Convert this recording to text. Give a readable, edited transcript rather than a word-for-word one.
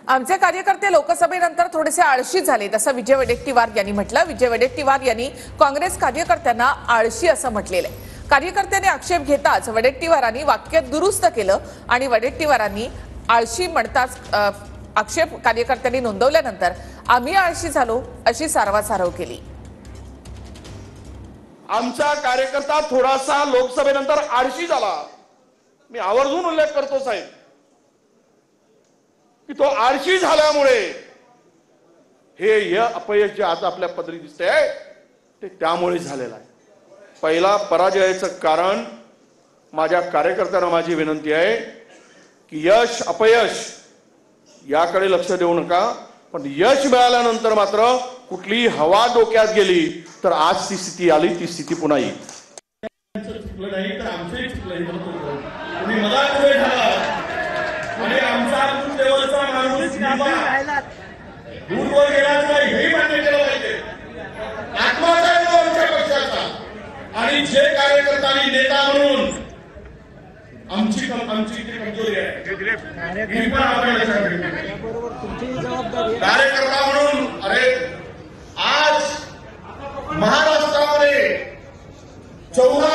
आमचे कार्यकर्ते लोकसभेनंतर थोडेसे आळशी झाले असं विजय वडेट्टीवार यांनी म्हटलं। विजय वडेट्टीवार यांनी काँग्रेस कार्यकर्त्यांना आळशी असं म्हटलेलं आहे। कार्यकर्त्यांनी आक्षेप घेताच वडेट्टीवारांनी वाक्य दुरुस्त केलं आणि वडेट्टीवारांनी आळशी म्हणताच आक्षेप कार्यकर्त्यांनी नोंदवल्यानंतर आम्ही आळशी झालो अशी सारवासारव केली। आमचा कार्यकर्ता थोडासा लोकसभेनंतर आळशी झाला, मी आवर्जून उल्लेख करतो साहेब की तो आळशी झाल्यामुळे हे अपयश जे आज आपल्या पदरी दिसतंय ते त्यामुळे झालेलं आहे। पहिला पराजयाचं कारण माझ्या कार्यकर्त्यांना माझी विनंती आहे की यश अपयश याकडे लक्ष देऊ नका, पण यश मिळाल्यानंतर मात्र कुठली हवा डोक्यात गेली तर आज ती स्थिती आली, ती स्थिती पुन्हा येईल। नाही तर आमचंही चुकलं तुम्ही मला पुढे झाला आणि आमचा बूथ लेवलचा माणूस दूरवर गेला नाही हेही मान्य केलं पाहिजे। आत्माचा आहे तो आमच्या पक्षाचा आणि जे कार्यकर्ता आणि नेता म्हणून आमची कमजोरी आहे ही पण आपल्याला कार्यकर्ता म्हणून अरे आज महाराष्ट्रामध्ये 14